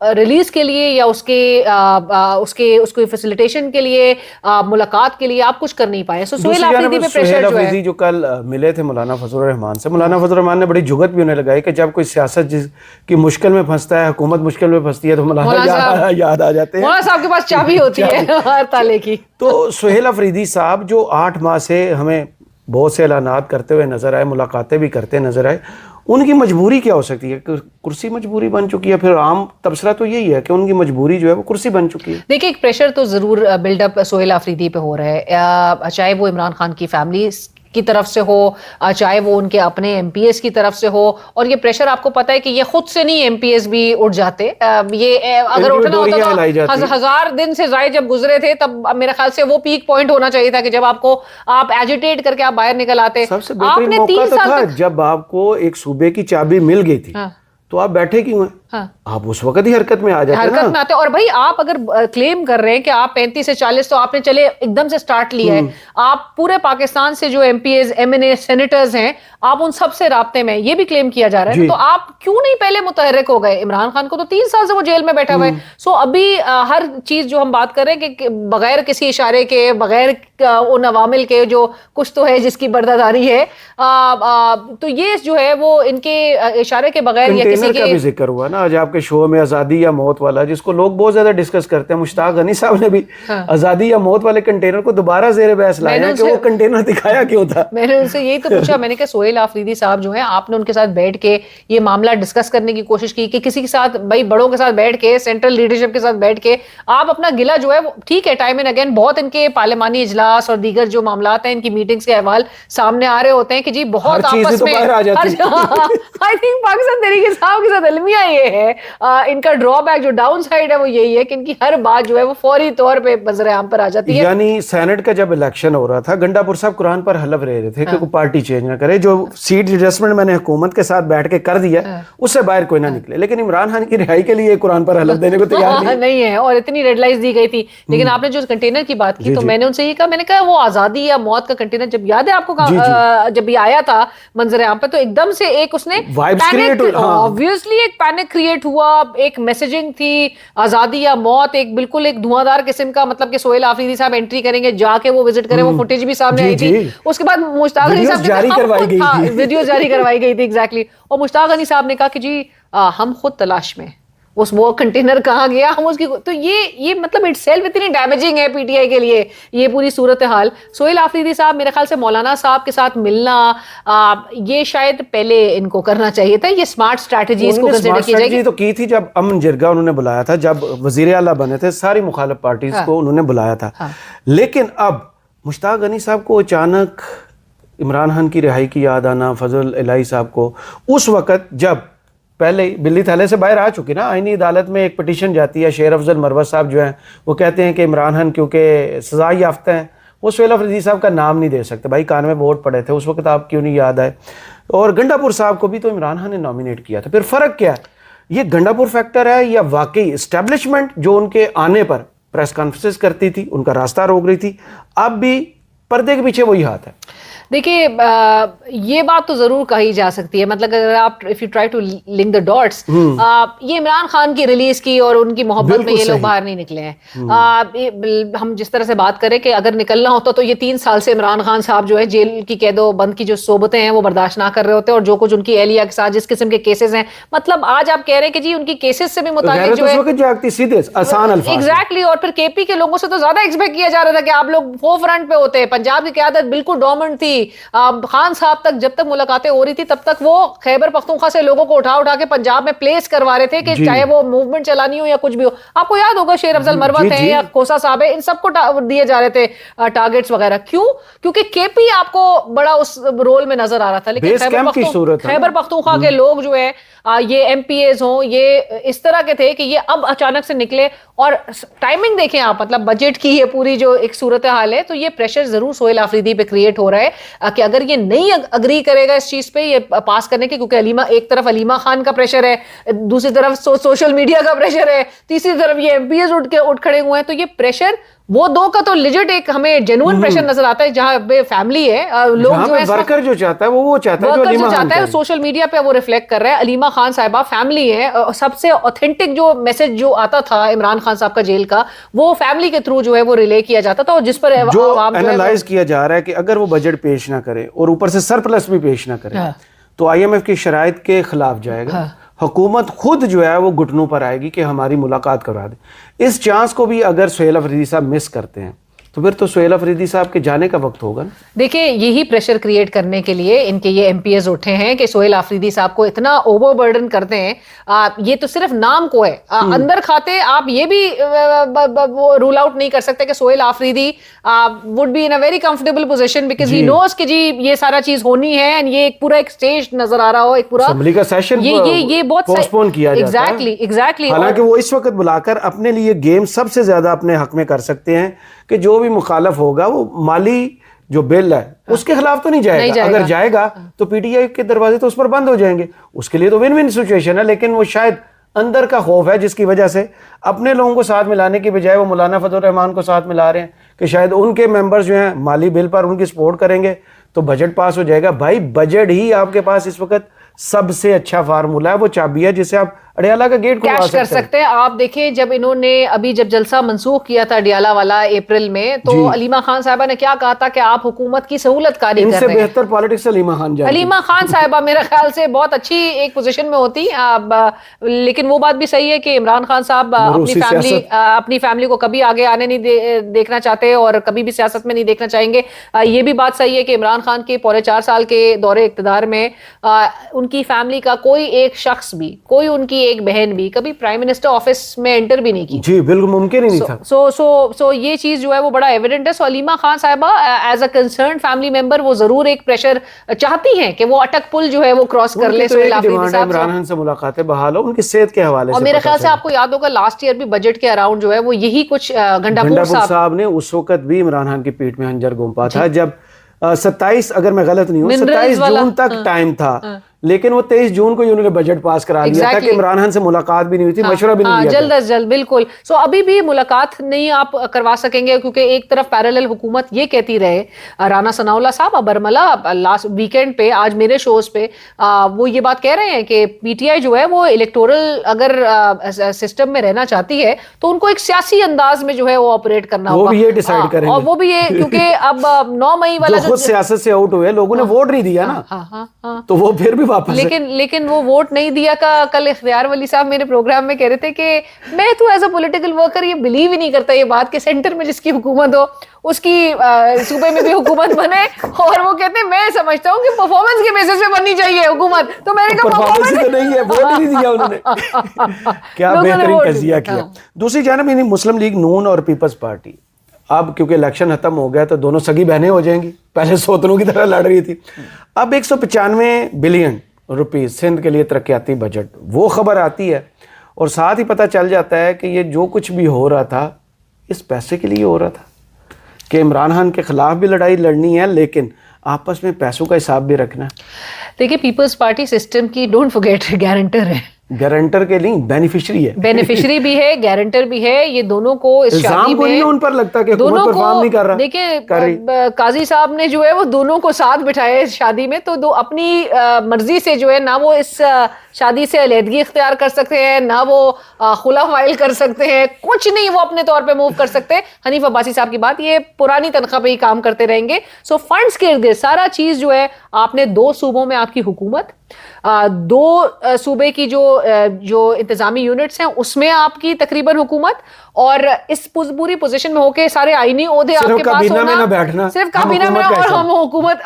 Release کے لیے یا اس کے فیسیلیٹیشن کے لیے, ملاقات کے لیے آپ کچھ کر نہیں پائے. سہیل آفریدی پہ پریشر جو ہے, جو کل ملے تھے مولانا فضل الرحمان سے, مولانا فضل الرحمان نے بڑی جھگت بھی انہیں لگائی کہ جب کوئی سیاست جس کی مشکل میں پھنستا ہے, حکومت مشکل میں پھنستی ہے, تو مولانا یاد آ جاتے ہیں. مولانا صاحب کے پاس چابی ہوتی ہے ہر تالے کی. تو سہیل آفریدی صاحب جو 8 ماہ سے ہمیں بہت سے اعلانات کرتے ہوئے نظر آئے, ملاقاتیں بھی کرتے نظر آئے, ان کی مجبوری کیا ہو سکتی ہے؟ کرسی مجبوری بن چکی ہے. پھر عام تبصرہ تو یہی ہے کہ ان کی مجبوری جو ہے وہ کرسی بن چکی ہے. دیکھیں, ایک پریشر تو ضرور بلڈ اپ سہیل آفریدی پہ ہو رہا ہے, چاہے وہ عمران خان کی فیملی کی طرف سے ہو, چاہے وہ ان کے اپنے ایم پی ایس کی طرف سے ہو. اور یہ پریشر آپ کو پتا ہے کہ یہ خود سے نہیں ایم پی ایس بھی اٹھ جاتے, یہ اگر اٹھنا ہوتا تو 1000 دن سے زائد جب گزرے تھے تب میرے خیال سے وہ پیک پوائنٹ ہونا چاہیے تھا کہ جب آپ ایجیٹیٹ کر کے آپ باہر نکل آتے. سب سے بہترین موقع تو تھا جب آپ کو ایک صوبے کی چابی مل گئی تھی, تو آپ بیٹھے کیوں ہیں؟ آپ اس وقت ہی حرکت میں آ جاتے ہیں, حرکت میں آتے. اور بھائی آپ اگر کلیم کر رہے ہیں کہ آپ 35 سے 40 تو آپ نے چلے ایک دم سے سٹارٹ لیا ہے, آپ پورے پاکستان سے جو M P As, M N A, senators ہیں, آپ ان سب سے رابطے میں, یہ بھی کلیم کیا جا رہا ہے, تو آپ کیوں نہیں پہلے متحرک ہو گئے؟ عمران خان کو تو 3 سال سے وہ جیل میں بیٹھا ہوا ہے. سو ابھی ہر چیز جو ہم بات کر رہے ہیں کہ بغیر کسی اشارے کے, بغیر ان عوامل کے, جو کچھ تو ہے جس کی برداداری ہے, تو یہ جو ہے وہ ان کے اشارے کے بغیر یا کسی کا بھی ذکر ہوا نا آج آپ کے شو میں, آزادی یا موت والا, جس کو لوگ بہت زیادہ ڈسکس کرتے ہیں. مشتاق غنی صاحب نے بھی آزادی یا موت والے کنٹینر کو دوبارہ زیر بحث لایا ہے کہ وہ کنٹینر دکھایا کیوں تھا. میں نے ان سے یہی تو پوچھا, میں نے کہا سہیل آفریدی صاحب جو ہیں, آپ نے ان کے ساتھ بیٹھ کے یہ معاملہ ڈسکس کرنے کی کوشش کی کہ کسی کے ساتھ, بھائی بڑوں کے ساتھ بیٹھ کے, سینٹرل لیڈرشپ کے ساتھ بیٹھ کے آپ اپنا گلہ جو ہے, ٹھیک ہے ٹائم اینڈ اگین بہت ان کے پارلیمانی اجلاس اور دیگر جو معاملات ہیں, ان کی میٹنگز کے احوال سامنے آ رہے ہوتے ہیں کہ جی بہت آپس میں, آئی تھنک پاکستان تحریک انصاف کے ساتھ المیہ یہ ہے, ان کا ڈرا بیک جو ڈاؤن سائڈ ہے وہ یہی ہے کہ ان کی ہر بات جو ہے وہ فوری طور پہ نظر عام پر آ جاتی ہے. یعنی سینٹ کا جب الیکشن ہو رہا تھا, گنڈا پور صاحب قرآن پر حلف رہے تھے کہ کوئی پارٹی چینج نہ کرے, جو سیٹ ایڈجسٹمنٹ میں نے حکومت کے ساتھ بیٹھ کے کر دیا اس سے باہر کوئی نہ نکلے. لیکن عمران خان کی رہائی کے لیے قرآن پر حلف دینے کو تیار نہیں ہے, اور اتنی ریڈ لائنز دی گئی تھی. لیکن آپ نے جو کنٹینر کی بات کی تو میں نے ان سے یہ کہا, میں نے کہا وہ آزادی یا موت کا کنٹینر جب یاد ہے آپ کو, جب یہ آیا تھا منظر عام پہ, تو ایک دم سے ایک اس نے obviously ایک پینک کریٹ ہوا, ایک میسیجنگ تھی آزادی یا موت, ایک بالکل ایک دھواں دار قسم کا, مطلب کہ سہیل آفریدی صاحب انٹری کریں گے, جا کے وہ وزٹ کریں, وہ فوٹیج بھی سامنے آئی تھی. اس کے بعد مشتاق غنی صاحب نے ویڈیو جاری کروائی گئی تھی ایگزیکٹلی, اور مشتاق غنی صاحب نے کہا کہ جی ہم خود تلاش میں, وہ کنٹینر کہاں گیا, ہم اس کی, تو یہ مطلب اٹ سیلف اتنی ڈیمیجنگ ہے پی ٹی آئی کے لیے یہ پوری صورتحال. سہیل آفریدی صاحب میرے خیال سے مولانا صاحب کے ساتھ ملنا, یہ شاید پہلے ان کو کرنا چاہیے تھا. یہ اسمارٹ اسٹریٹجی اس کو کنسیڈر کی جائے گی تو کی تھی جب امن جرگا انہوں نے بلایا تھا, جب وزیر اعلیٰ بنے تھے, ساری مخالف پارٹیز کو انہوں نے بلایا تھا. لیکن اب مشتاق غنی صاحب کو اچانک عمران خان کی رہائی کی یاد آنا, فضل الہی صاحب کو, اس وقت جب پہلے بلی تھالے سے باہر آ چکی نا, آئینی عدالت میں ایک پٹیشن جاتی ہے, شیر افضل مروت صاحب جو ہیں وہ کہتے ہیں کہ عمران خان کیونکہ سزا یافتہ ہیں, وہ سہیل آفریدی صاحب کا نام نہیں دے سکتے. بھائی 91 ووٹ پڑے تھے اس وقت, آپ کیوں نہیں یاد آئے؟ اور گنڈا پور صاحب کو بھی تو عمران خان نے نامینیٹ کیا تھا. پھر فرق کیا ہے؟ یہ گنڈا پور فیکٹر ہے یا واقعی اسٹیبلشمنٹ جو ان کے آنے پر پریس کانفرنس کرتی تھی, ان کا راستہ روک رہی تھی, اب بھی پردے کے پیچھے وہی ہاتھ ہے؟ دیکھیے یہ بات تو ضرور کہی جا سکتی ہے, مطلب اگر آپ if you try to link the dots, یہ عمران خان کی ریلیز کی اور ان کی محبت میں یہ لوگ باہر نہیں نکلے ہیں. ہم جس طرح سے بات کریں کہ اگر نکلنا ہوتا تو یہ 3 سال سے عمران خان صاحب جو ہے جیل کی قید و بند کی جو صحبتیں ہیں وہ برداشت نہ کر رہے ہوتے, اور جو کچھ ان کی اہلیہ کے ساتھ جس قسم کے کیسز ہیں, مطلب آج آپ کہہ رہے ہیں کہ جی ان کی کیسز سے بھی متعلق جو ہے ایگزیکٹلی, اور پھر کے پی کے لوگوں سے تو زیادہ ایکسپیکٹ کیا جا رہا تھا کہ آپ لوگ فور فرنٹ پہ ہوتے. پنجاب کی قیادت بالکل ڈومنٹ تھی, خان صاحب تک جب تک ملاقاتیں ہو رہی تھی تب تک وہ خیبر پختونخوا سے لوگوں کو اٹھا کے پنجاب میں پلیس کروا رہے تھے کہ چاہے وہ موومنٹ چلانی ہو یا کچھ بھی ہو. آپ کو یاد ہوگا شیر افضل مروت ہیں یا کھوسا صاحب ہیں, ان سب کو دیے جا رہے تھے ٹارگیٹس وغیرہ. کیوں؟ کیونکہ کے پی آپ کو بڑا اس رول میں نظر آ رہا تھا. لیکن خیبر پختونخوا کے لوگ جو ہے یہ ایم پی ایز ہوں, یہ اس طرح کے تھے کہ یہ اب اچانک سے نکلے. اور ٹائمنگ دیکھیں آپ, مطلب بجٹ کی یہ پوری جو ایک صورتحال ہے, تو یہ پریشر ضرور سہیل آفریدی پہ کریٹ ہو رہا ہے کہ اگر یہ نہیں اگری کرے گا اس چیز پہ یہ پاس کرنے کے, کیونکہ ایک طرف علیمہ خان کا پریشر ہے, دوسری طرف سوشل میڈیا کا پریشر ہے, تیسری طرف یہ ایم پی ایز اٹھ کھڑے ہوئے ہیں, تو یہ پریشر وہ دو کا تو لیجٹ ایک ہمیں جینوئن پریشر نظر آتا ہے جہاں پہ فیملی ہے لوگ جو ہے ورکر جو چاہتا ہے وہ چاہتا ہے جو ورکر علیمہ جو خان چاہتا ہے سوشل میڈیا پہ وہ ریفلیکٹ کر رہا ہے. علیمہ خان صاحبہ فیملی ہے, سب سے اوتھینٹک جو میسج جو آتا تھا عمران خان صاحب کا جیل کا وہ فیملی کے تھرو جو ہے وہ ریلے کیا جاتا تھا, اور جس پر جو اینالائز کیا جا رہا ہے کہ اگر وہ بجٹ پیش نہ کرے اور اوپر سے سرپلس بھی پیش نہ کرے تو آئی ایم ایف کی شرائط کے خلاف جائے گا. حکومت خود جو ہے وہ گھٹنوں پر آئے گی کہ ہماری ملاقات کروا دیں. اس چانس کو بھی اگر سہیل افریدی صاحب مس کرتے ہیں تو پھر تو سہیل افریدی صاحب کے جانے کا وقت ہوگا نا. دیکھیں یہی پریشر کریٹ کرنے کے لیے ان کے یہ ایم پی ایز اٹھے ہیں کہ سہیل آفریدی صاحب کو اتنا اوور برڈن کرتے ہیں. یہ تو صرف نام کو ہے, اندر کھاتے آپ یہ بھی رول آؤٹ نہیں کر سکتے کہ Sohail Afridi would be in a very comfortable position because he knows کہ جی یہ سارا چیز ہونی ہے اینڈ یہ ایک پورا ایک اسٹیج نظر آ رہا ہو, ایک پورا اسمبلی کا سیشن یہ بہت پوسٹپون کیا جاتا ہے. ایگزیکٹلی حالانکہ وہ اس وقت بلا کر اپنے لیے گیم سب سے زیادہ اپنے حق میں کر سکتے ہیں کہ جو بھی مخالف ہوگا وہ مالی جو بل ہے اس کے خلاف تو نہیں جائے گا. اگر جائے گا تو پی ٹی آئی کے دروازے تو اس پر بند ہو جائیں گے. اس کے لیے تو ون ون سچویشن ہے, لیکن وہ شاید اندر کا خوف ہے جس کی وجہ سے اپنے لوگوں کو ساتھ ملانے کی بجائے وہ مولانا فضل الرحمان کو ساتھ ملا رہے ہیں کہ شاید ان کے ممبرز جو ہیں مالی بل پر ان کی سپورٹ کریں گے تو بجٹ پاس ہو جائے گا. بھائی بجٹ ہی آپ کے پاس اس وقت سب سے اچھا فارمولا ہے, وہ چابی ہے جسے آپ اڈیالہ کا گیٹ کھلوا کیش کر سکتے ہیں. آپ دیکھیں جب انہوں نے ابھی جب جلسہ منسوخ کیا تھا اڈیالہ والا اپریل میں تو علیمہ خان صاحبہ نے کیا کہا تھا کہ آپ حکومت کی سہولت کاری کر رہے ہیں. ان سے بہتر پالیٹکس علیمہ خان جانتی. علیمہ خان صاحبہ میرے خیال سے بہت اچھی ایک پوزیشن میں ہوتی, لیکن وہ بات بھی صحیح ہے کہ عمران خان صاحب اپنی فیملی کو کبھی آگے آنے نہیں دیکھنا چاہتے اور کبھی بھی سیاست میں نہیں دیکھنا چاہیں گے. یہ بھی بات صحیح ہے کہ عمران خان کے پورے 4 سال کے دور اقتدار میں ان کی فیملی کا کوئی ایک شخص بھی, کوئی ان کی ایک بہن بھی کبھی پرائم منسٹر آفس میں انٹر بھی نہیں کی. جی بالکل ممکن ہی نہیں تھا. سو یہ چیز جو ہے وہ بڑا ایویڈنٹ ہے. سو علیمہ خان صاحبہ as a concerned family member وہ ضرور ایک پریشر چاہتی ہیں کہ وہ اٹک پل جو ہے وہ کراس کر لے. سہیل آفریدی صاحب عمران خان سے ملاقاتیں بحال ہو ان کی صحت کے حوالے سے, اور میرے خیال سے آپ کو یاد ہوگا لاسٹ ایئر بھی بجٹ کے اراؤنڈ جو ہے وہ یہی کچھ گھنڈا پور صاحب نے اس وقت بھی عمران خان کی پیٹ میں ہنجر گھونپا تھا جب 27 اگر میں غلط نہیں ہوں 27 جون تک ٹائم تھا, لیکن وہ 23 جون کو انہوں نے بجٹ پاس کرا دیا تھا کہ عمران خان سے ملاقات بھی نہیں ہوئی تھی, مشورہ بھی نہیں دیا جلد از جلد. بالکل. سو ابھی بھی ملاقات نہیں آپ کروا سکیں گے کیونکہ ایک طرف پیرالل حکومت یہ کہتی رہے, رانا ثناء اللہ صاحب برملا لاسٹ ویکینڈ پہ آج میرے شوز پہ وہ یہ بات کہہ رہے ہیں کہ پی ٹی آئی جو ہے وہ الیکٹورل اگر سسٹم میں رہنا چاہتی ہے تو ان کو ایک سیاسی انداز میں جو ہے وہ آپریٹ کرنا ہوگا. وہ بھی یہ ڈیسائیڈ کریں گے, اور وہ بھی یہ کیونکہ اب 9 مئی والا خود سیاست سے آؤٹ ہوئے لوگوں نے ووٹ نہیں دیا نا, تو وہ پھر بھی واپس لیکن وہ ووٹ نہیں دیا کا کل اختیار ولی صاحب میرے پروگرام میں کہہ رہے تھے کہ میں تو ایز اے پولیٹیکل ورکر یہ بلیو ہی نہیں کرتا یہ بات کہ سینٹر میں جس کی حکومت ہو اس کی صوبے میں بھی حکومت بنے, اور وہ کہتے ہیں میں سمجھتا ہوں کہ پرفارمنس کے بیسس پہ بننی چاہیے حکومت. تو میں نے کہا پرفارمنس تو نہیں ہے, ووٹ ہی نہیں دیا انہوں نے. کیا بہترین قضیہ کیا. دوسری جانب یعنی مسلم لیگ نون اور پیپلز پارٹی اب کیونکہ الیکشن ختم ہو گیا تو دونوں سگی بہنیں ہو جائیں گی, پہلے سوتنوں کی طرح لڑ رہی تھی. اب 195 بلین روپیز سندھ کے لیے ترقیاتی بجٹ, وہ خبر آتی ہے اور ساتھ ہی پتہ چل جاتا ہے کہ یہ جو کچھ بھی ہو رہا تھا اس پیسے کے لیے ہو رہا تھا کہ عمران خان کے خلاف بھی لڑائی لڑنی ہے لیکن آپس میں پیسوں کا حساب بھی رکھنا ہے. دیکھیے پیپلز پارٹی سسٹم کی ڈونٹ فرگیٹ گارنٹر ہے, گارنٹر کے نہیں بینیفیشری ہے, بینیفیشری بھی ہے گارنٹر بھی ہے. یہ دونوں کو اس شادی میں ان پر لگتا کہ حکومت پرفارم نہیں کر رہا. دیکھیں قاضی صاحب نے جو ہے وہ دونوں کو ساتھ بٹھائے اس شادی میں, تو دو اپنی مرضی سے جو ہے نہ وہ اس شادی سے علیحدگی اختیار کر سکتے ہیں نہ وہ خلا فائل کر سکتے ہیں, کچھ نہیں وہ اپنے طور پہ موو کر سکتے. حنیف عباسی صاحب کی بات, یہ پرانی تنخواہ پہ ہی کام کرتے رہیں گے. سو فنڈز کے ارد سارا چیز جو ہے آپ نے 2 صوبوں میں آپ کی حکومت, 2 صوبے کی جو انتظامی یونٹس ہیں اس میں آپ کی تقریباً حکومت, اور اس پوری پوزیشن میں ہو کے سارے آئینی عہدے آپ کے پاس ہونا, صرف کابینہ میں, اور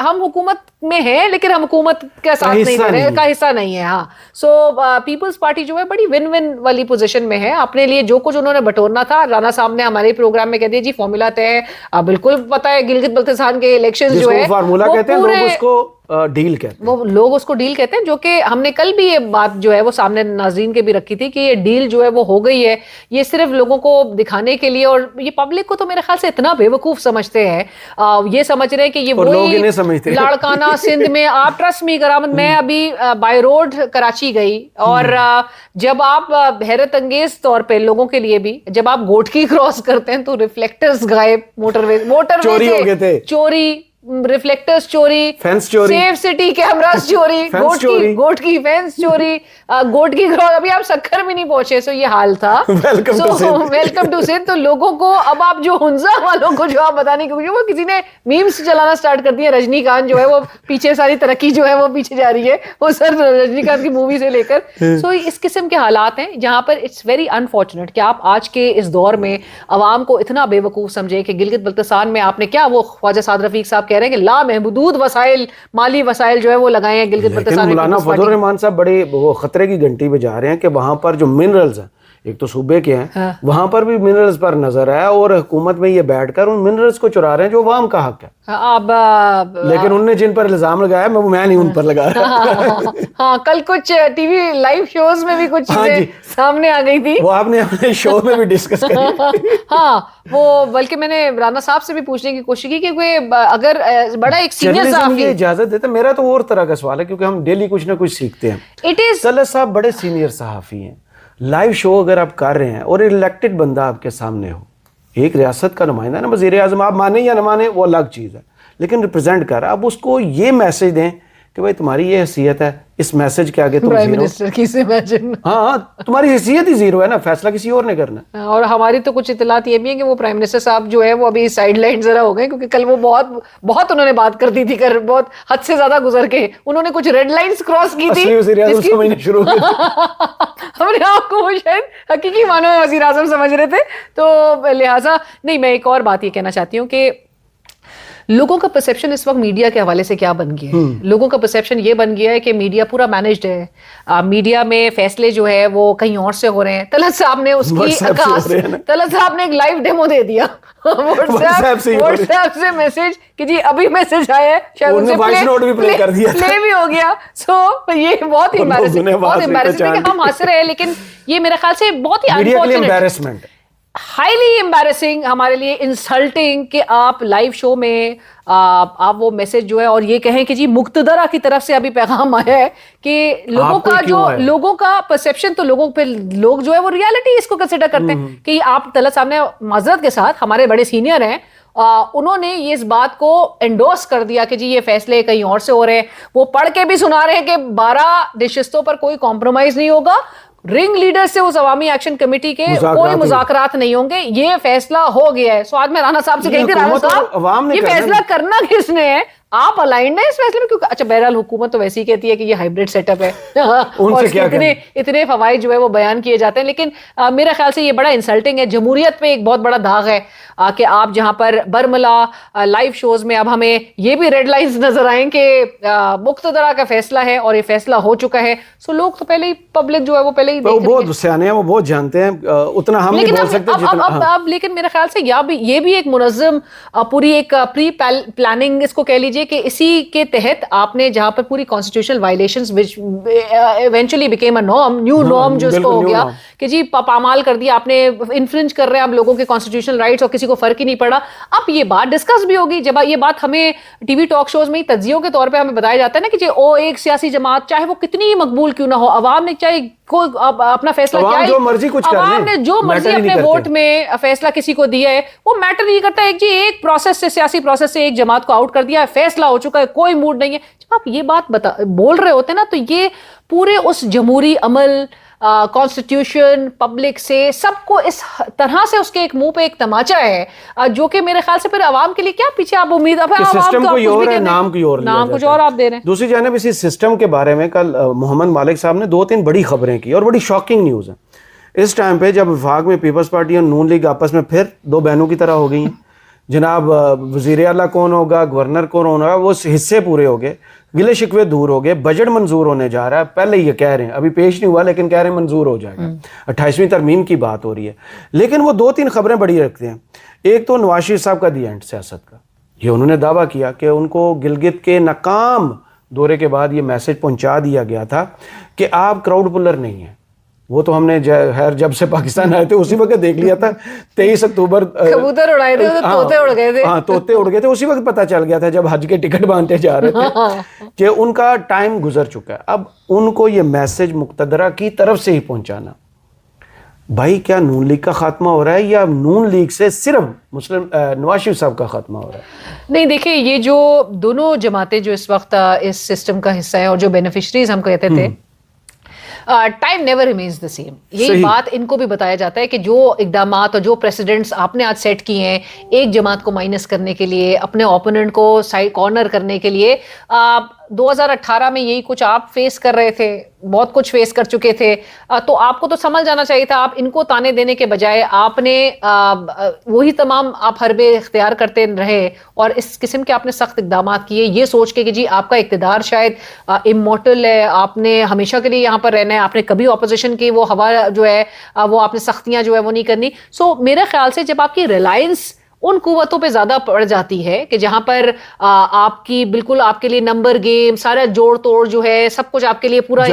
ہم حکومت میں ہیں لیکن ہم حکومت کا ساتھ نہیں دے رہے, کا حصہ نہیں ہے. ہاں سو پیپلز پارٹی جو ہے بڑی ون ون والی پوزیشن میں ہے. اپنے لیے جو کچھ انہوں نے بٹورنا تھا, رانا صاحب نے ہمارے پروگرام میں کہہ دیا جی فارمولا طے ہے, بالکل پتہ ہے گلگت بلتستان کے الیکشن جو ہے فارمولا کہتے ہیں, لوگ اس کو ڈیل کہتے ہیں, وہ لوگ اس کو ڈیل کہتے ہیں, جو کہ ہم نے کل بھی یہ بات جو ہے وہ سامنے ناظرین کے بھی رکھی تھی کہ یہ ڈیل جو ہے وہ ہو گئی ہے, یہ صرف لوگوں کو دکھانے کے لیے, اور یہ پبلک کو تو میرے خیال سے اتنا بے وقوف سمجھتے ہیں, یہ سمجھ رہے ہیں کہ یہ وہی لاڑکانہ سندھ میں. آپ ٹرسٹ می کرامت, میں ابھی بائی روڈ کراچی گئی, اور جب آپ حیرت انگیز طور پہ لوگوں کے لیے بھی, جب آپ گوٹکی کراس کرتے ہیں تو ریفلیکٹرز غائب, موٹر وے چوری, ریفلیکٹرز چوری, فینس چوری, سیف سٹی کیمراز چوری, گوٹکی فینس چوری, گوٹکی کراس, ابھی آپ سکھر بھی نہیں پہنچے, سو یہ حال تھا. Welcome to Sindh. تو لوگوں کو اب آپ جو ہنزا والوں کو جو آپ بتانے کی, وہ کسی نے میمز چلانا سٹارٹ کر دیے, رجنی کانت جو ہے وہ پیچھے, ساری ترقی جو ہے وہ پیچھے جا رہی ہے, وہ سر رجنی کانت کی مووی سے لے کر. سو اس قسم کے حالات ہیں جہاں پر اٹس ویری انفارچونیٹ کہ آپ آج کے اس دور میں عوام کو اتنا بے وقوف سمجھے کہ گلگت بلتستان میں آپ نے کیا, وہ خواجہ سعد رفیق صاحب کہہ رہے ہیں کہ لامحدود وسائل, مالی وسائل جو ہے وہ لگائے ہیں گلگت بلتستان میں. مولانا فضل الرحمان صاحب بڑے وہ خطرے کی گھنٹی بجا رہے ہیں کہ وہاں پر جو منرلز ہیں, ایک تو صوبے کے ہیں, وہاں پر بھی منرلز پر نظر ہے, اور حکومت میں یہ بیٹھ کر ان منرلز کو چرا رہے ہیں جو عوام کا حق ہے. لیکن انہوں نے جن پر الزام لگایا میں نہیں ان پر لگا رہا. ہاں, کل کچھ ٹی وی لائیو شوز میں بھی کچھ چیزیں سامنے آ گئی تھی, وہ آپ نے اپنے شو میں بھی ڈسکس کری. ہاں, وہ بلکہ میں نے رانا صاحب سے بھی پوچھنے کی کوشش کی کہ اگر بڑا ایک سینئر صحافی اجازت دیتے, میرا تو اور طرح کا سوال ہے کیونکہ ہم ڈیلی کچھ نہ کچھ سیکھتے ہیں. طلعت صاحب بڑے سینئر صحافی ہیں, لائیو شو اگر آپ کر رہے ہیں اور الیکٹڈ بندہ آپ کے سامنے ہو, ایک ریاست کا نمائندہ نا, وزیر اعظم, آپ مانیں یا نہ مانیں وہ الگ چیز ہے, لیکن ریپرزینٹ کر رہا ہے, اب اس کو یہ میسج دیں کہ بھائی تمہاری یہ حیثیت ہے, اس میسج کے آگے تم پرائم منسٹر کی سے امیجن, ہاں تمہاری حیثیت ہی زیرو ہے نا, فیصلہ کسی اور نے کرنا ہے. اور ہماری تو کچھ اطلاعات یہ بھی ہیں کہ وہ پرائم منسٹر صاحب جو ہے وہ ابھی سائیڈ لائن ذرا ہو گئے, کیونکہ کل وہ بہت انہوں نے بات کر دی تھی, بہت حد سے زیادہ گزر کے انہوں نے کچھ ریڈ لائنز کراس کی تھی, وزیر اعظم سمجھنا شروع کر ہم نے آپ کو وہ شاید حقیقی معنوں میں وزیر اعظم سمجھ رہے تھے. تو لہٰذا نہیں, میں ایک اور بات یہ کہنا چاہتی ہوں کہ لوگوں کا پرسیپشن اس وقت میڈیا کے حوالے سے کیا بن گیا ہے. لوگوں کا پرسیپشن یہ بن گیا ہے کہ میڈیا پورا مینجڈ ہے, میڈیا میں فیصلے جو ہے وہ کہیں اور سے ہو رہے ہیں. طلعت صاحب نے اس کی طلعت صاحب نے ایک لائیو ڈیمو دے دیا واٹس ایپ سے میسج کہ جی ابھی میسج آیا ہے, شاید پلے بھی ہو گیا. سو یہ بہت امبیرسنگ ہے کہ ہم ہنس رہے ہیں, لیکن یہ میرے خیال سے بہت ہی انفارچونیٹ, ہائیلی امبیرسنگ, ہمارے لیے انسلٹنگ کہ آپ لائیو شو میں آپ وہ میسج جو ہے اور یہ کہیں کہ جی مقتدرہ کی طرف سے ابھی پیغام آیا ہے کہ لوگوں کا جو لوگوں کا پرسیپشن, تو لوگوں پہ لوگ جو ہے وہ ریالٹی اس کو کنسیڈر کرتے ہیں کہ آپ طلعت صاحب نے معذرت کے ساتھ, ہمارے بڑے سینئر ہیں, انہوں نے یہ اس بات کو انڈورس کر دیا کہ جی یہ فیصلے کہیں اور سے ہو رہے ہیں. وہ پڑھ کے بھی سنا رہے ہیں کہ 12 نشستوں پر کوئی کمپرومائز نہیں ہوگا, رنگ لیڈر سے اس عوامی ایکشن کمیٹی کے کوئی مذاکرات نہیں ہوں گے, یہ فیصلہ ہو گیا ہے. سو آج میں رانا صاحب سے کہی تھی, رانا صاحب یہ فیصلہ کرنا کس نے ہے, آپ الائنڈ ہیں اس فیصلے میں؟ کیونکہ اچھا بہرحال حکومت تو ویسے ہی کہتی ہے کہ یہ ہائبرڈ سیٹ اپ ہے اور اتنے فوائد جو ہے وہ بیان کیے جاتے ہیں, لیکن میرے خیال سے یہ بڑا انسلٹنگ ہے. جمہوریت پہ ایک بہت بڑا داغ ہے کہ آپ جہاں پر برملا لائیو شوز میں اب ہمیں یہ بھی ریڈ لائنز نظر آئیں کہ مقتدرہ کا فیصلہ ہے اور یہ فیصلہ ہو چکا ہے. سو لوگ تو پہلے ہی, پبلک جو ہے وہ پہلے ہی بہت سیانے ہیں, وہ بہت جانتے ہیں, اتنا ہم نہیں بول سکتے. اب لیکن میرے خیال سے یہ بھی ایک منظم پوری ایک پری پلاننگ اس کو کہہ لیجیے کہ اسی کے تحت آپ نے جہاں پر پوری constitutional violations which eventually became a norm, new norm جو اس کو ہو گیا کہ جی پامال کر دیا آپ نے, انفرنج کر رہے ہیں آپ لوگوں کے کانسٹیٹیوشنل رائٹس اور کسی کو فرق ہی نہیں پڑا. اب یہ بات ڈسکس بھی ہوگی, جب یہ بات ہمیں ٹی وی ٹاک شوز میں تجزیوں کے طور پہ ہمیں بتایا جاتا ہے نا کہ جی ایک سیاسی جماعت چاہے وہ کتنی ہی مقبول کیوں نہ ہو, عوام نے چاہے اپنا فیصلہ کیا ہے, عوام نے جو مرضی اپنے ووٹ میں فیصلہ کسی کو دیا ہے وہ میٹر نہیں کرتا. ایک پروسیس سے, سیاسی پروسیس سے ایک جماعت کو آؤٹ کر دیا ہے, فیصلہ ہو چکا ہے, کوئی موڈ نہیں ہے. جب آپ یہ بات بول رہے ہوتے ہیں نا, تو یہ پورے اس جمہوری عمل, کانسٹیٹیوشن, پبلک سے سب کو اس طرح سے اس کے ایک منہ پہ ایک تماچا ہے جو کہ میرے خیال سے پھر عوام کے لیے کیا پیچھے آپ امید, سسٹم کوئی اور ہے, نام کچھ اور آپ دے رہے ہیں. دوسری جانب اسی سسٹم کے بارے میں کل محمد مالک صاحب نے 2-3 بڑی خبریں کی اور بڑی شاکنگ نیوز ہیں. اس ٹائم پہ جب وفاق میں پیپلز پارٹی اور نون لیگ آپس میں پھر 2 بہنوں کی طرح ہو گئی ہیں, جناب وزیر اعلیٰ کون ہوگا, گورنر کون ہوگا, وہ حصے پورے ہو گئے, گلے شکوے دور ہو گئے, بجٹ منظور ہونے جا رہا ہے, پہلے یہ کہہ رہے ہیں, ابھی پیش نہیں ہوا لیکن کہہ رہے ہیں منظور ہو جائے گا, 28ویں ترمیم کی بات ہو رہی ہے. لیکن وہ 2-3 خبریں بڑی رکھتے ہیں. ایک تو نواز شریف صاحب کا دی اینڈ سیاست کا, یہ انہوں نے دعویٰ کیا کہ ان کو گلگت کے ناکام دورے کے بعد یہ میسج پہنچا دیا گیا تھا کہ آپ کراؤڈ پلر نہیں ہیں. وہ تو ہم نے جب سے پاکستان آئے تھے اسی وقت دیکھ لیا تھا. 23 اکتوبر کبوتر اڑائے تھے, طوطے اڑ گئے تھے. ہاں طوطے اڑ گئے تھے, اسی وقت پتہ چل گیا تھا جب حج کے ٹکٹ باندھتے جا رہے تھے کہ ان کا ٹائم گزر چکا ہے. اب ان کو یہ میسج مقتدرہ کی طرف سے ہی پہنچانا, بھائی کیا نون لیگ کا خاتمہ ہو رہا ہے یا نون لیگ سے صرف مسلم نواز شریف صاحب کا خاتمہ ہو رہا ہے؟ نہیں دیکھیں, یہ جو دونوں جماعتیں جو اس وقت اس سسٹم کا حصہ ہیں اور جو بینیفیشریز ہم کہتے تھے, time never remains the same. یہی بات ان کو بھی بتایا جاتا ہے کہ جو اقدامات اور جو پریسیڈنٹس آپ نے آج سیٹ کیے ہیں ایک جماعت کو مائنس کرنے کے لیے, اپنے اوپوننٹ کو سائڈ کارنر کرنے کے لیے, 2018 میں یہی کچھ آپ فیس کر رہے تھے, بہت کچھ فیس کر چکے تھے, تو آپ کو تو سمجھ جانا چاہیے تھا. آپ ان کو تانے دینے کے بجائے آپ نے وہی تمام آپ حربے اختیار کرتے رہے اور اس قسم کے آپ نے سخت اقدامات کیے, یہ سوچ کے کہ جی آپ کا اقتدار شاید امورٹل ہے, آپ نے ہمیشہ کے لیے یہاں پر رہنا ہے, آپ نے کبھی اپوزیشن کی وہ ہوا جو ہے وہ آپ نے سختیاں جو ہے وہ نہیں کرنی. سو میرے خیال سے جب آپ کی ریلائنس ان قوتوں پہ زیادہ پڑ جاتی ہے کہ جہاں پر آپ کی بالکل آپ کے لیے نمبر گیم سارا جوڑ توڑ جو ہے سب کچھ آپ کے لیے پورا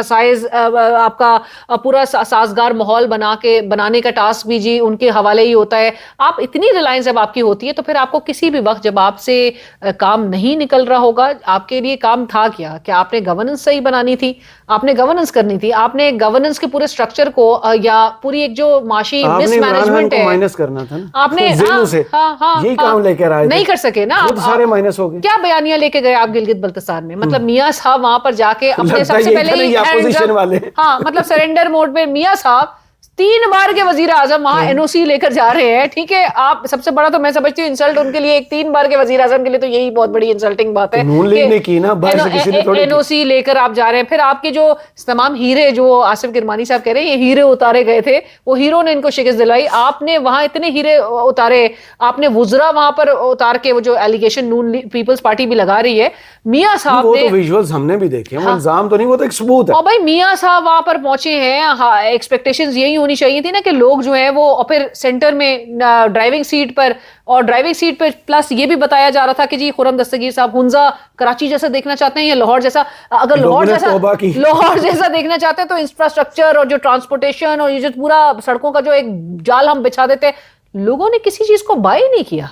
سائز آپ کا پورا سازگار ماحول بنانے کا ٹاسک بھی جی ان کے حوالے ہی ہوتا ہے. آپ اتنی ریلائنس جب آپ کی ہوتی ہے تو پھر آپ کو کسی بھی وقت جب آپ سے کام نہیں نکل رہا ہوگا, آپ کے لیے کام تھا کیا کہ آپ نے گورننس صحیح بنانی تھی, آپ نے گورننس کرنی تھی, آپ نے گورننس کے پورے سٹرکچر کو یا پوری ایک جو معاشی مس مینجمنٹ ہے مائنس کرنا تھا, آپ نے یہی کام لے کر آئے, نہیں کر سکے نا, سارے مائنس ہو گئے. کیا بیانیاں لے کے گئے آپ گلگت بلتستان میں, مطلب میاں صاحب وہاں پر جا کے اپنے سب سے پہلے اپوزیشن والے مطلب سرنڈر موڈ پہ میاں صاحب 3 بار کے وزیر اعظم وہاں این او سی لے کر جا رہے ہیں. ٹھیک ہے, آپ سب سے بڑا تو میں سمجھتی ہوں انسلٹ ان کے لیے, ایک 3 بار کے وزیر اعظم کے لیے تو یہی بہت بڑی انسلٹنگ بات ہے. این او سی لے کر آپ جا رہے ہیں, پھر آپ کے جو تمام ہیرے جو آصف گرمانی صاحب کہہ رہے ہیں یہ ہیرے اتارے گئے تھے, وہ ہیرو نے ان کو شکست دلائی. آپ نے وہاں اتنے ہیرے اتارے, آپ نے وزراء وہاں پر اتار کے وہ جو ایلیگیشن نون پیپلز پارٹی بھی لگا رہی ہے, میاں صاحب وہ تو ویژولز ہم نے بھی دیکھے ہیں, وہ الزام تو نہیں, وہ تو ایک ثبوت ہے. اور بھائی میاں صاحب وہاں پر پہنچے ہیں, ایکسپیکٹیشنز یہی ہونی چاہیے تھی نا کہ لوگ جو ہیں وہ پھر سینٹر میں ڈرائیونگ سیٹ پر, اور ڈرائیونگ سیٹ پہ پلس یہ بھی بتایا جا رہا تھا کہ جی خرم دستگیر صاحب ہنزا کراچی جیسا دیکھنا چاہتے ہیں یا لاہور جیسا, اگر لاہور جیسا دیکھنا چاہتے ہیں تو انفراسٹرکچر اور جو ٹرانسپورٹیشن اور یہ جو پورا سڑکوں کا جو ایک جال ہم بچھا دیتے, لوگوں نے کسی چیز کو بائی نہیں کیا.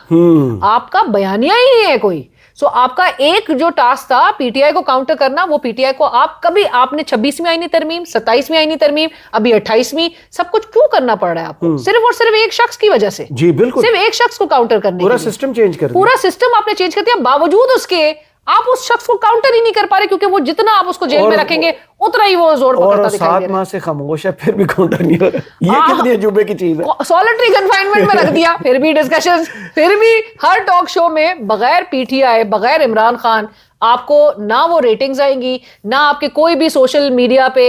آپ کا بیانیہ ہی نہیں ہے کوئی. سو آپ کا ایک جو ٹاسک تھا پی ٹی آئی کو کاؤنٹر کرنا, وہ پی ٹی آئی کو آپ نے 26ویں آئینی ترمیم, 27ویں آئینی ترمیم, ابھی 28ویں, سب کچھ کیوں کرنا پڑ رہا ہے آپ کو؟ صرف اور صرف ایک شخص کی وجہ سے. جی بالکل, صرف ایک شخص کو کاؤنٹر کرنے, پورا سسٹم چینج کر دیا, پورا سسٹم آپ نے چینج کر دیا. باوجود اس کے آپ اس شخص کو کاؤنٹر ہی نہیں کر پا رہے, کیونکہ وہ جتنا آپ اس کو جیل میں رکھیں گے اتنا ہی وہ زور پکڑتا دکھائی دے رہا ہے. 7 ماہ سے خاموش ہے, پھر بھی کاؤنٹر نہیں ہو رہا. یہ کتنی عجوبے کی چیز ہے. سولٹری کنفائنمنٹ میں رکھ دیا, پھر بھی ڈسکشنز, پھر بھی ہر ٹاک شو میں بغیر پی ٹی آئی, بغیر عمران خان آپ کو نہ وہ ریٹنگز آئیں گی, نہ آپ کے کوئی بھی سوشل میڈیا پہ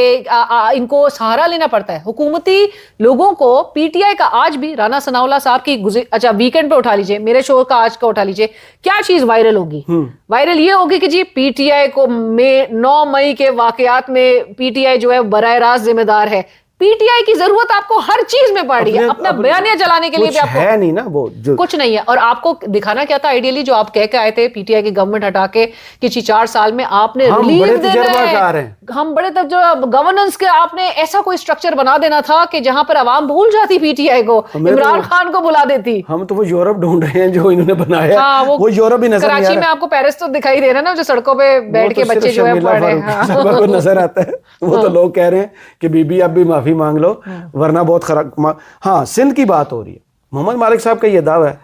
ان کو سہارا لینا پڑتا ہے. حکومتی لوگوں کو پی ٹی آئی کا آج بھی رانا ثناءاللہ صاحب کی اچھا ویکینڈ پہ اٹھا لیجئے, میرے شو کا آج کا اٹھا لیجئے, کیا چیز وائرل ہوگی؟ وائرل یہ ہوگی کہ جی پی ٹی آئی کو 9 مئی کے واقعات میں پی ٹی آئی جو ہے براہ راست ذمہ دار ہے. پی ٹی آئی کی ضرورت آپ کو ہر چیز میں پڑ رہی ہے, اپنا بیانیہ چلانے کے لیے بھی آپ کو ہے نہیں نا, وہ کچھ نہیں ہے. اور آپ کو دکھانا کیا تھا آئیڈیلی, جو آپ کہہ کے آئے تھے پی ٹی آئی کی گورنمنٹ ہٹا کے کہ 4 سال میں آپ نے ریلیف دینا ہے, ہم بڑے جو گورننس کے آپ نے ایسا کوئی سٹرکچر بنا دینا تھا کہ جہاں پر عوام بھول جاتی پی ٹی آئی کو, عمران خان کو بلا دیتی. ہم تو وہ یورپ ڈھونڈ رہے ہیں جو انہوں نے بنایا, وہ یورپ ہی نظر نہیں آ رہا. کراچی میں آپ کو پیرس تو دکھائی دے رہا ہے نا, جو سڑکوں پہ بیٹھ کے بچے جو ہے پڑھ رہے ہیں, نظر آتا ہے. وہ تو لوگ کہہ رہے ہیں کہ بی بی اب بھی معافی مانگ لو ورنہ بہت خراب. ہاں سندھ کی بات ہو رہی ہے, محمد مالک صاحب کا یہ دعویٰ ہے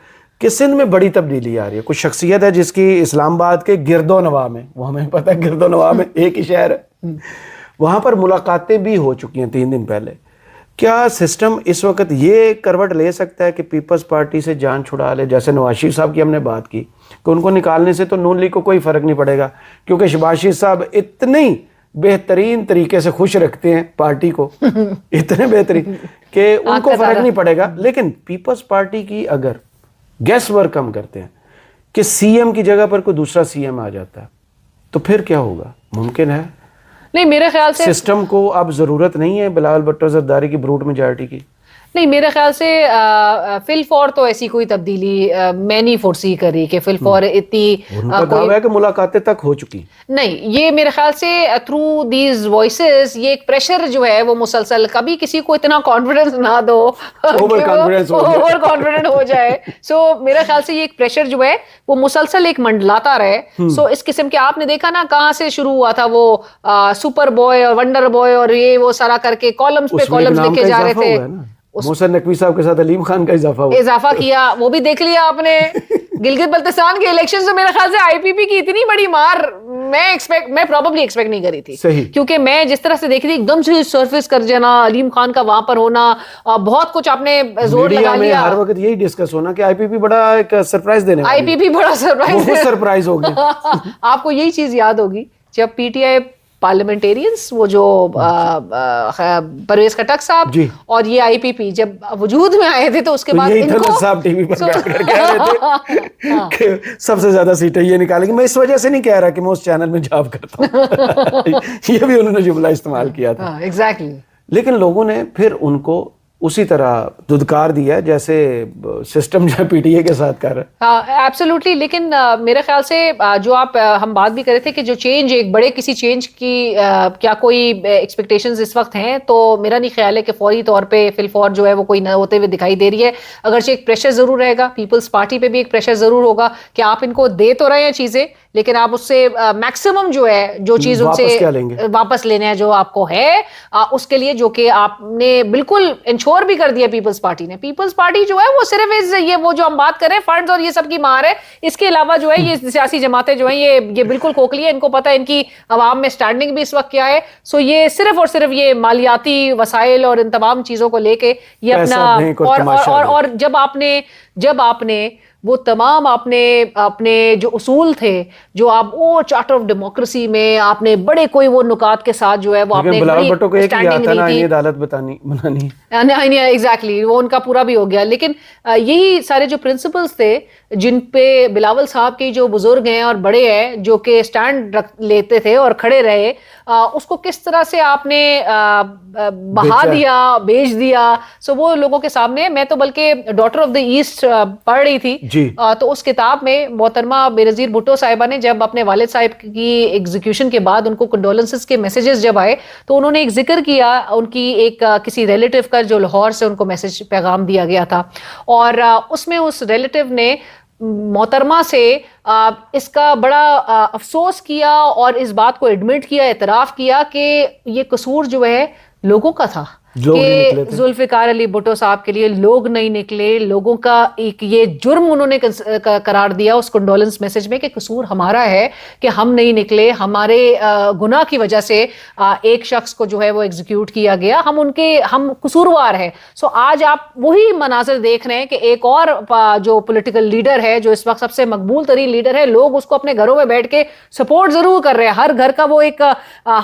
کہ سندھ میں بڑی تبدیلی آ رہی ہے. کچھ شخصیت ہے جس کی اسلام آباد کے گرد و نواح میں, وہ ہمیں پتہ ہے گرد و نواح میں ایک ہی شہر ہے, وہاں پر ملاقاتیں بھی ہو چکی ہیں 3 دن پہلے. کیا سسٹم اس وقت یہ کروٹ لے سکتا ہے کہ پیپلز پارٹی سے جان چھڑا لے؟ جیسے نواز شریف صاحب کی ہم نے بات کی کہ ان کو نکالنے سے تو نون لیگ کو کوئی فرق نہیں پڑے گا, کیونکہ شہباز شریف صاحب اتنے بہترین طریقے سے خوش رکھتے ہیں پارٹی کو, اتنے بہترین کہ ان کو فرق نہیں پڑے گا. لیکن پیپلز پارٹی کی اگر گیس ورک ہم کرتے ہیں کہ سی ایم کی جگہ پر کوئی دوسرا سی ایم آ جاتا ہے تو پھر کیا ہوگا؟ ممکن ہے نہیں, میرے خیال سے سسٹم کو اب ضرورت نہیں ہے بلاول بھٹو زرداری کی بروٹ میجارٹی کی. نہیں میرے خیال سے فی الفور تو ایسی کوئی تبدیلی میں نہیں فورسی کری کہ فی الفور اتنی ان کا دعویٰ ہے کہ ملاقاتیں تک ہو چکی. نہیں, یہ میرے خیال سے تھرو دیز وائسز یہ ایک پریشر جو ہے وہ مسلسل, کبھی کسی کو اتنا کانفیڈنس نہ دو اوور کانفیڈنٹ ہو جائے. سو میرے خیال سے یہ ایک پریشر جو ہے وہ مسلسل ایک منڈلاتا رہے. سو اس قسم کے آپ نے دیکھا نا کہاں سے شروع ہوا تھا وہ سپر بوائے اور ونڈر بوائے اور یہ وہ سارا کر کے کالمز پہ کالمز لکھے جا رہے تھے. محسن نقوی صاحب کے ساتھ علیم خان کا اضافہ کیا, وہ بھی دیکھ لیا آپ نے. گلگت بلتستان کے الیکشن سے میرے خیال سے آئی پی پی کی اتنی بڑی مار میں پروبیبلی ایکسپیکٹ نہیں کری تھی, کیونکہ میں جس طرح سے دیکھی تھی ایک دم سے سرفیس کر جانا, علیم خان کا وہاں پر ہونا, بہت کچھ آپ نے زور لگا لیا. ہر وقت یہی ڈسکس ہونا کہ آئی پی پی بڑا ایک سرپرائز دینے آئی پی پی بڑا سرپرائز ہو گیا. آپ کو یہی چیز یاد ہوگی جب پی ٹی آئی پارلیمنٹیرینز وہ جو پرویز خٹک صاحب اور یہ آئی پی پی جب وجود میں آئے تھے تو اس کے بعد ان کو صاحب ٹی وی پر بیٹھ کر کہہ رہے تھے کہ سب سے زیادہ سیٹیں یہ نکالیں گے. میں اس وجہ سے نہیں کہہ رہا کہ میں اس چینل میں جاب کرتا ہوں, یہ بھی انہوں نے جملہ استعمال کیا تھا. ایگزیکٹلی. لیکن لوگوں نے پھر ان کو اسی طرح دھدکار دیا جیسے سسٹم جو پی ٹی اے کے ساتھ کر رہا ہے. ایبسولوٹلی. لیکن میرے خیال سے جو آپ ہم بات بھی کر رہے تھے کہ جو چینج ایک بڑے کسی چینج کی کیا کوئی ایکسپیکٹیشنز اس وقت ہیں, تو میرا نہیں خیال ہے کہ فوری طور پہ فی الفور جو ہے وہ کوئی نہ ہوتے ہوئے دکھائی دے رہی ہے. اگرچہ ایک پریشر ضرور رہے گا, پیپلز پارٹی پہ بھی ایک پریشر ضرور ہوگا کہ آپ ان کو دے تو رہے ہیں چیزیں, لیکن آپ اس سے میکسیمم جو ہے جو چیز ان سے واپس لینا ہے جو آپ کو ہے اس کے لیے, جو کہ آپ نے بالکل انشور بھی کر دیا پیپلز پارٹی نے. پیپلز پارٹی جو ہے وہ صرف یہ وہ جو ہم بات کریں فنڈز اور یہ سب کی مار ہے, اس کے علاوہ جو ہے یہ سیاسی جماعتیں جو ہیں یہ بالکل کھوکھلی ہے. ان کو پتہ ہے ان کی عوام میں سٹینڈنگ بھی اس وقت کیا ہے. سو یہ صرف اور صرف یہ مالیاتی وسائل اور ان تمام چیزوں کو لے کے یہ اپنا اور جب آپ نے وہ تمام آپ نے اپنے جو اصول تھے جو آپ وہ چارٹر آف ڈیموکریسی میں آپ نے بڑے کوئی وہ نکات کے ساتھ جو ہے وہ آپ نے بلاول بھٹو کو ایک ہی آتا نا یہ عدالت بنانی ایگزیکٹلی وہ ان کا پورا بھی ہو گیا. لیکن یہی سارے جو پرنسپلز تھے جن پہ بلاول صاحب کے جو بزرگ ہیں اور بڑے ہیں جو کہ سٹینڈ لیتے تھے اور کھڑے رہے, اس کو کس طرح سے آپ نے بہا دیا, بیچ دیا. سو وہ لوگوں کے سامنے, میں تو بلکہ ڈاٹر آف دا ایسٹ پڑھ رہی تھی تو اس کتاب میں محترمہ بینظیر بھٹو صاحبہ نے جب اپنے والد صاحب کی ایگزیکیوشن کے بعد ان کو کنڈولنسز کے میسیجز جب آئے تو انہوں نے ایک ذکر کیا ان کی ایک کسی ریلیٹیو کا جو لاہور سے ان کو میسیج پیغام دیا گیا تھا, اور اس میں اس ریلیٹیو نے محترمہ سے اس کا بڑا افسوس کیا اور اس بات کو ایڈمٹ کیا, اعتراف کیا کہ یہ قصور جو ہے لوگوں کا تھا کہ ذوالفقار علی بھٹو صاحب کے لیے لوگ نہیں نکلے. لوگوں کا ایک یہ جرم انہوں نے قرار دیا اس کنڈولنس میسج میں کہ قصور ہمارا ہے کہ ہم نہیں نکلے, ہمارے گناہ کی وجہ سے ایک شخص کو جو ہے وہ ایگزیکیوٹ کیا گیا, ہم قصوروار ہیں. سو آج آپ وہی مناظر دیکھ رہے ہیں کہ ایک اور جو پولیٹیکل لیڈر ہے جو اس وقت سب سے مقبول ترین لیڈر ہے, لوگ اس کو اپنے گھروں میں بیٹھ کے سپورٹ ضرور کر رہے ہیں. ہر گھر کا وہ ایک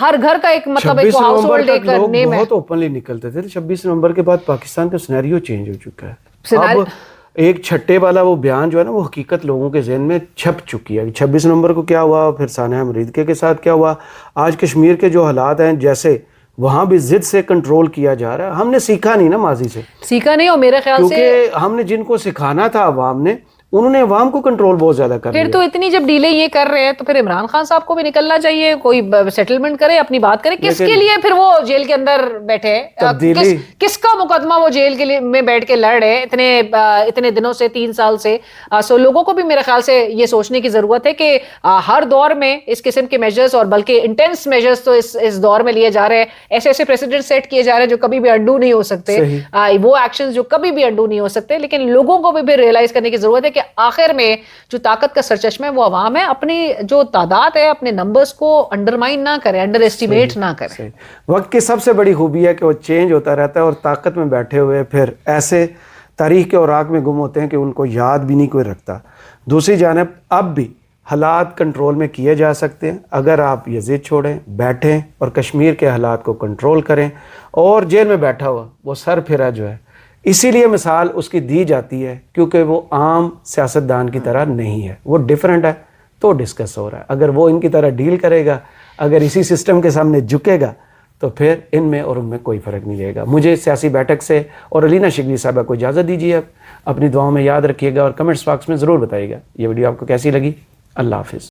ہر گھر کا ایک مطلب ایک ہاؤس ہولڈ ایک نیم ہے. بہت اوپنلی نکلتے تھے. 26 نومبر کے بعد پاکستان کا سینیریو چینج ہو چکا ہے. اب ایک چھٹے والا وہ بیان جو ہے نا وہ حقیقت لوگوں کے ذہن میں چھپ چکی ہے. 26 نومبر کو کیا ہوا, پھر سانحہ مریدکے کے ساتھ کیا ہوا, آج کشمیر کے جو حالات ہیں جیسے وہاں بھی ضد سے کنٹرول کیا جا رہا ہے. ہم نے سیکھا نہیں نا, ماضی سے سیکھا نہیں, اور میرے خیال سے کیونکہ ہم نے جن کو سکھانا تھا عوام نے انہوں نے عوام کو کنٹرول بہت زیادہ کر پھر تو اتنی جب ڈیلے یہ کر رہے ہیں تو پھر عمران خان صاحب کو بھی نکلنا چاہیے, کوئی سیٹلمنٹ کرے, اپنی بات کرے. کس کے لیے پھر وہ جیل کے اندر بیٹھے, کس کا مقدمہ وہ جیل کے لیے میں بیٹھ کے لڑ رہے اتنے دنوں سے, 3 سال سے. سو لوگوں کو بھی میرے خیال سے یہ سوچنے کی ضرورت ہے کہ ہر دور میں اس قسم کے میجرز اور بلکہ انٹینس میجرز تو اس دور میں لیے جا رہے ہیں. ایسے پریسیڈنٹ سیٹ کیے جا رہے ہیں جو کبھی بھی انڈو نہیں ہو سکتے, وہ ایکشنز جو کبھی بھی انڈو نہیں ہو سکتے. لیکن لوگوں کو بھی پھر ریئلائز کرنے کی ضرورت ہے کہ آخر میں جو طاقت کا سرچشمہ ہے وہ عوام ہے. اپنی جو تعداد ہے اپنے نمبرز کو انڈرمائن نہ کرے, انڈر ایسٹیمیٹ نہ کرے. وقت کی سب سے بڑی خوبی ہے کہ وہ چینج ہوتا رہتا ہے اور طاقت میں بیٹھے ہوئے پھر ایسے تاریخ کے اوراق میں گم ہوتے ہیں کہ ان کو یاد بھی نہیں کوئی رکھتا. دوسری جانب اب بھی حالات کنٹرول میں کیے جا سکتے ہیں اگر آپ یہ ضد چھوڑیں, بیٹھیں اور کشمیر کے حالات کو کنٹرول کریں. اور جیل میں بیٹھا ہوا وہ سر پھرا جو ہے, اسی لیے مثال اس کی دی جاتی ہے کیونکہ وہ عام سیاستدان کی طرح نہیں ہے, وہ ڈیفرنٹ ہے تو ڈسکس ہو رہا ہے. اگر وہ ان کی طرح ڈیل کرے گا, اگر اسی سسٹم کے سامنے جھکے گا تو پھر ان میں اور ان میں کوئی فرق نہیں رہے گا. مجھے سیاسی بیٹھک سے اور علینا شبلی صاحبہ کو اجازت دیجیے. اب اپنی دعاؤں میں یاد رکھیے گا اور کمنٹس باکس میں ضرور بتائیے گا یہ ویڈیو آپ کو کیسی لگی. اللہ حافظ.